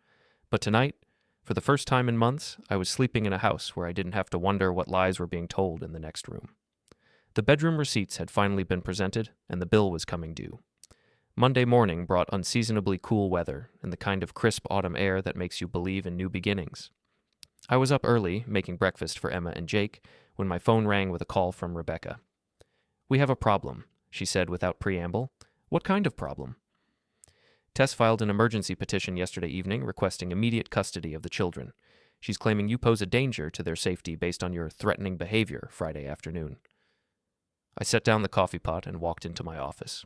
But tonight, for the first time in months, I was sleeping in a house where I didn't have to wonder what lies were being told in the next room. The bedroom receipts had finally been presented, and the bill was coming due. Monday morning brought unseasonably cool weather and the kind of crisp autumn air that makes you believe in new beginnings. I was up early, making breakfast for Emma and Jake, when my phone rang with a call from Rebecca. We have a problem, she said without preamble. What kind of problem? Tess filed an emergency petition yesterday evening requesting immediate custody of the children. She's claiming you pose a danger to their safety based on your threatening behavior Friday afternoon. I set down the coffee pot and walked into my office.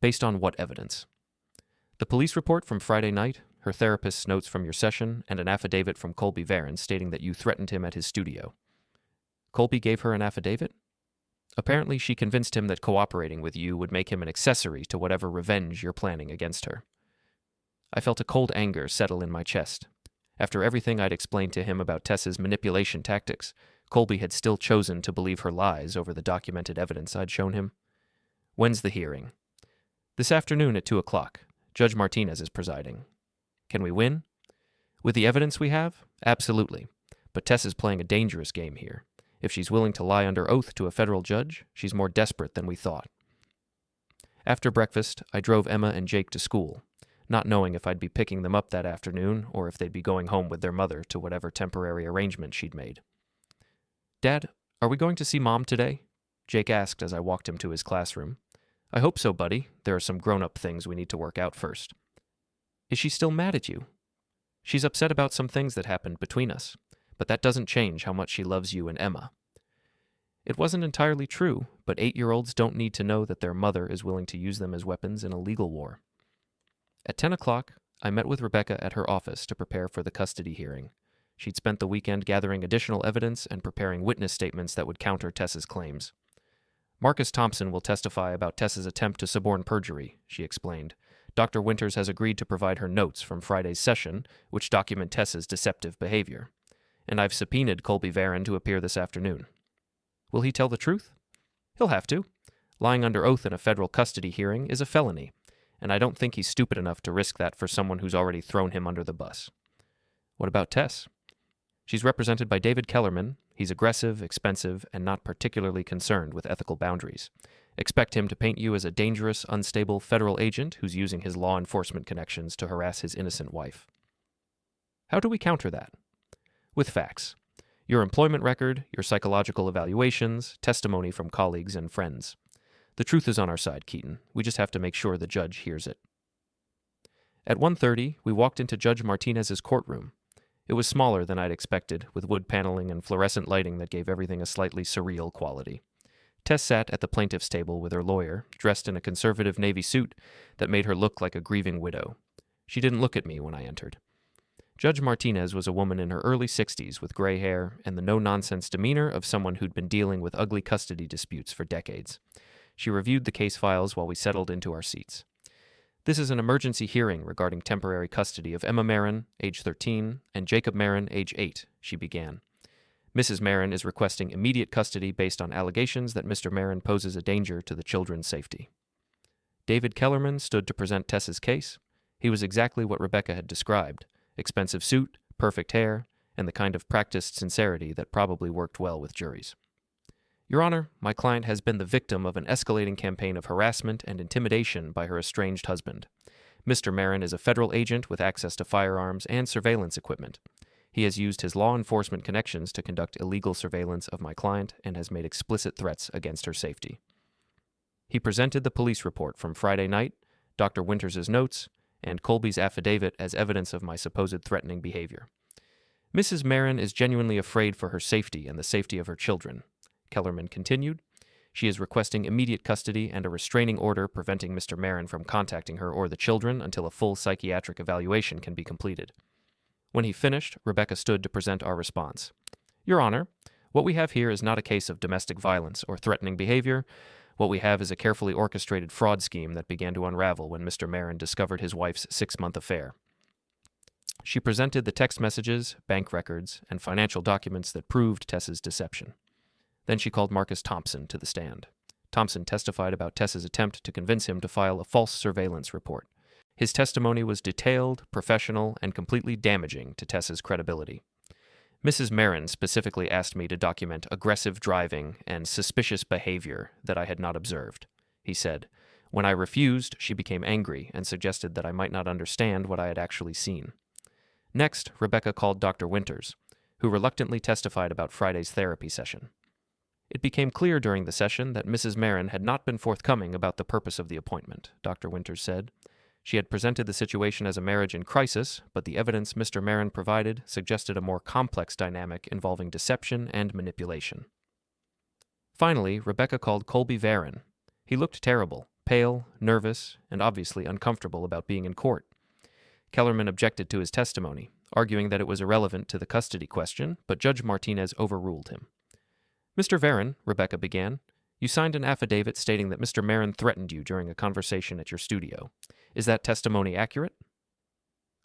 Based on what evidence? The police report from Friday night, her therapist's notes from your session, and an affidavit from Colby Varron stating that you threatened him at his studio. Colby gave her an affidavit? Apparently she convinced him that cooperating with you would make him an accessory to whatever revenge you're planning against her. I felt a cold anger settle in my chest. After everything I'd explained to him about Tess's manipulation tactics, Colby had still chosen to believe her lies over the documented evidence I'd shown him. When's the hearing? This afternoon at 2 o'clock. Judge Martinez is presiding. Can we win? With the evidence we have? Absolutely. But Tess is playing a dangerous game here. If she's willing to lie under oath to a federal judge, she's more desperate than we thought. After breakfast, I drove Emma and Jake to school, not knowing if I'd be picking them up that afternoon or if they'd be going home with their mother to whatever temporary arrangement she'd made. Dad, are we going to see Mom today? Jake asked as I walked him to his classroom. I hope so, buddy. There are some grown-up things we need to work out first. Is she still mad at you? She's upset about some things that happened between us, but that doesn't change how much she loves you and Emma. It wasn't entirely true, but 8-year-olds don't need to know that their mother is willing to use them as weapons in a legal war. At 10 o'clock, I met with Rebecca at her office to prepare for the custody hearing. She'd spent the weekend gathering additional evidence and preparing witness statements that would counter Tess's claims. Marcus Thompson will testify about Tess's attempt to suborn perjury, she explained. Dr. Winters has agreed to provide her notes from Friday's session, which document Tess's deceptive behavior. And I've subpoenaed Colby Varron to appear this afternoon. Will he tell the truth? He'll have to. Lying under oath in a federal custody hearing is a felony, and I don't think he's stupid enough to risk that for someone who's already thrown him under the bus. What about Tess? She's represented by David Kellerman. He's aggressive, expensive, and not particularly concerned with ethical boundaries. Expect him to paint you as a dangerous, unstable federal agent who's using his law enforcement connections to harass his innocent wife. How do we counter that? With facts. Your employment record, your psychological evaluations, testimony from colleagues and friends. The truth is on our side, Keaton. We just have to make sure the judge hears it. At 1:30, we walked into Judge Martinez's courtroom. It was smaller than I'd expected, with wood paneling and fluorescent lighting that gave everything a slightly surreal quality. Tess sat at the plaintiff's table with her lawyer, dressed in a conservative navy suit that made her look like a grieving widow. She didn't look at me when I entered. Judge Martinez was a woman in her early 60s with gray hair and the no-nonsense demeanor of someone who'd been dealing with ugly custody disputes for decades. She reviewed the case files while we settled into our seats. This is an emergency hearing regarding temporary custody of Emma Merren, age 13, and Jacob Merren, age 8, she began. Mrs. Merren is requesting immediate custody based on allegations that Mr. Merren poses a danger to the children's safety. David Kellerman stood to present Tess's case. He was exactly what Rebecca had described: expensive suit, perfect hair, and the kind of practiced sincerity that probably worked well with juries. Your Honor, my client has been the victim of an escalating campaign of harassment and intimidation by her estranged husband. Mr. Merren is a federal agent with access to firearms and surveillance equipment. He has used his law enforcement connections to conduct illegal surveillance of my client and has made explicit threats against her safety. He presented the police report from Friday night, Dr. Winters' notes, and Colby's affidavit as evidence of my supposed threatening behavior. Mrs. Merren is genuinely afraid for her safety and the safety of her children, Kellerman continued. She is requesting immediate custody and a restraining order preventing Mr. Merren from contacting her or the children until a full psychiatric evaluation can be completed. When he finished, Rebecca stood to present our response. Your Honor, what we have here is not a case of domestic violence or threatening behavior. What we have is a carefully orchestrated fraud scheme that began to unravel when Mr. Merren discovered his wife's 6-month affair. She presented the text messages, bank records, and financial documents that proved Tess's deception. Then she called Marcus Thompson to the stand. Thompson testified about Tess's attempt to convince him to file a false surveillance report. His testimony was detailed, professional, and completely damaging to Tess's credibility. Mrs. Merren specifically asked me to document aggressive driving and suspicious behavior that I had not observed, he said. When I refused, she became angry and suggested that I might not understand what I had actually seen. Next, Rebecca called Dr. Winters, who reluctantly testified about Friday's therapy session. It became clear during the session that Mrs. Merren had not been forthcoming about the purpose of the appointment, Dr. Winters said. She had presented the situation as a marriage in crisis, but the evidence Mr. Merren provided suggested a more complex dynamic involving deception and manipulation. Finally, Rebecca called Colby Varron. He looked terrible, pale, nervous, and obviously uncomfortable about being in court. Kellerman objected to his testimony, arguing that it was irrelevant to the custody question, but Judge Martinez overruled him. Mr. Varron, Rebecca began, you signed an affidavit stating that Mr. Merren threatened you during a conversation at your studio. Is that testimony accurate?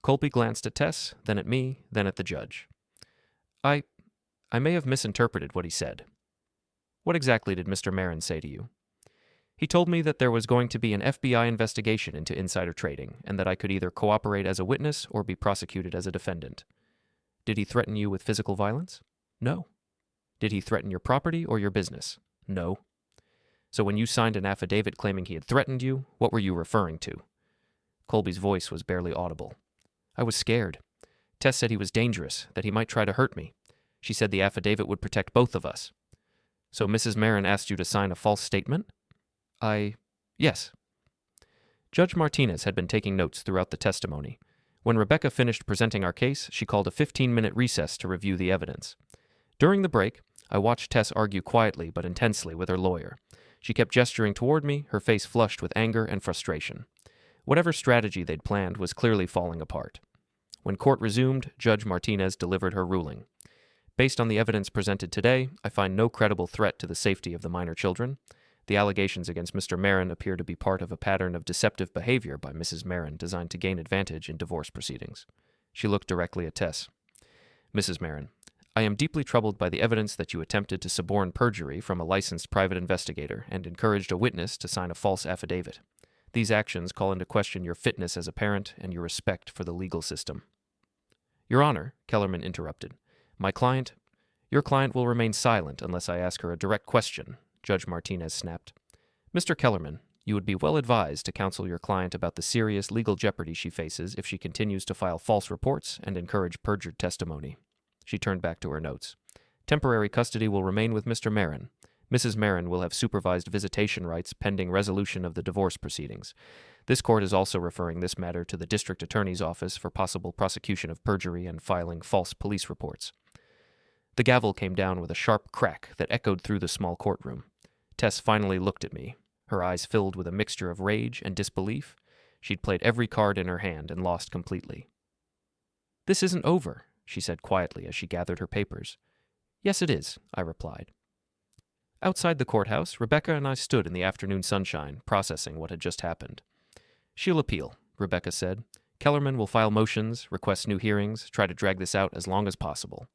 Colby glanced at Tess, then at me, then at the judge. I may have misinterpreted what he said. What exactly did Mr. Merren say to you? He told me that there was going to be an FBI investigation into insider trading, and that I could either cooperate as a witness or be prosecuted as a defendant. Did he threaten you with physical violence? No. Did he threaten your property or your business? No. So when you signed an affidavit claiming he had threatened you, what were you referring to? Colby's voice was barely audible. I was scared. Tess said he was dangerous, that he might try to hurt me. She said the affidavit would protect both of us. So Mrs. Merren asked you to sign a false statement? Yes. Judge Martinez had been taking notes throughout the testimony. When Rebecca finished presenting our case, she called a 15-minute recess to review the evidence. During the break, I watched Tess argue quietly but intensely with her lawyer. She kept gesturing toward me, her face flushed with anger and frustration. Whatever strategy they'd planned was clearly falling apart. When court resumed, Judge Martinez delivered her ruling. Based on the evidence presented today, I find no credible threat to the safety of the minor children. The allegations against Mr. Merren appear to be part of a pattern of deceptive behavior by Mrs. Merren designed to gain advantage in divorce proceedings. She looked directly at Tess. Mrs. Merren, I am deeply troubled by the evidence that you attempted to suborn perjury from a licensed private investigator and encouraged a witness to sign a false affidavit. These actions call into question your fitness as a parent and your respect for the legal system. Your Honor, Kellerman interrupted. Your client will remain silent unless I ask her a direct question, Judge Martinez snapped. Mr. Kellerman, you would be well advised to counsel your client about the serious legal jeopardy she faces if she continues to file false reports and encourage perjured testimony. She turned back to her notes. Temporary custody will remain with Mr. Merren. Mrs. Merren will have supervised visitation rights pending resolution of the divorce proceedings. This court is also referring this matter to the district attorney's office for possible prosecution of perjury and filing false police reports. The gavel came down with a sharp crack that echoed through the small courtroom. Tess finally looked at me, her eyes filled with a mixture of rage and disbelief. She'd played every card in her hand and lost completely. This isn't over, she said quietly as she gathered her papers. Yes, it is, I replied. Outside the courthouse, Rebecca and I stood in the afternoon sunshine, processing what had just happened. She'll appeal, Rebecca said. Kellerman will file motions, request new hearings, try to drag this out as long as possible.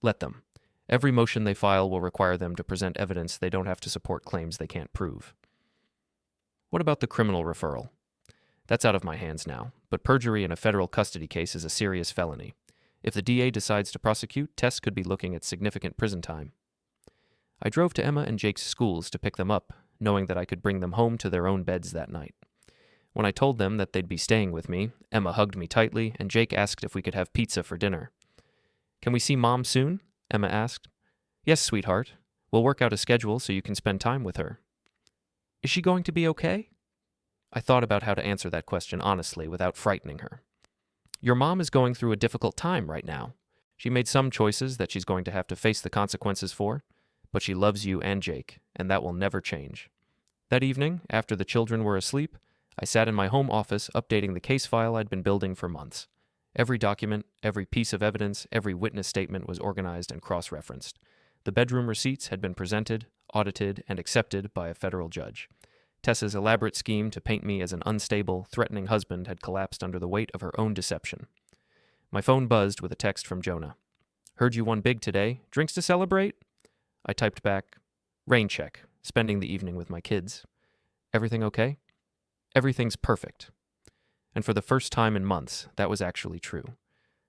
Let them. Every motion they file will require them to present evidence they don't have to support claims they can't prove. What about the criminal referral? That's out of my hands now, but perjury in a federal custody case is a serious felony. If the DA decides to prosecute, Tess could be looking at significant prison time. I drove to Emma and Jake's schools to pick them up, knowing that I could bring them home to their own beds that night. When I told them that they'd be staying with me, Emma hugged me tightly, and Jake asked if we could have pizza for dinner. Can we see Mom soon? Emma asked. Yes, sweetheart. We'll work out a schedule so you can spend time with her. Is she going to be okay? I thought about how to answer that question honestly without frightening her. Your mom is going through a difficult time right now. She made some choices that she's going to have to face the consequences for, but she loves you and Jake, and that will never change. That evening, after the children were asleep, I sat in my home office updating the case file I'd been building for months. Every document, every piece of evidence, every witness statement was organized and cross-referenced. The bedroom receipts had been presented, audited, and accepted by a federal judge. Tess's elaborate scheme to paint me as an unstable, threatening husband had collapsed under the weight of her own deception. My phone buzzed with a text from Jonah. Heard you won big today. Drinks to celebrate? I typed back, rain check, spending the evening with my kids. Everything okay? Everything's perfect. And for the first time in months, that was actually true.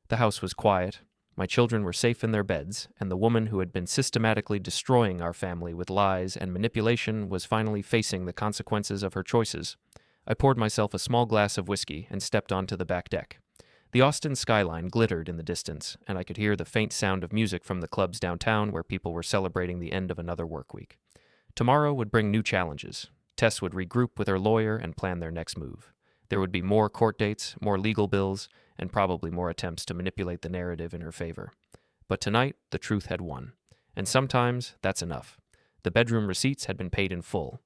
The house was quiet, my children were safe in their beds, and the woman who had been systematically destroying our family with lies and manipulation was finally facing the consequences of her choices. I poured myself a small glass of whiskey and stepped onto the back deck. The Austin skyline glittered in the distance, and I could hear the faint sound of music from the clubs downtown where people were celebrating the end of another work week. Tomorrow would bring new challenges. Tess would regroup with her lawyer and plan their next move. There would be more court dates, more legal bills, and probably more attempts to manipulate the narrative in her favor. But tonight, the truth had won. And sometimes, that's enough. The bedroom receipts had been paid in full.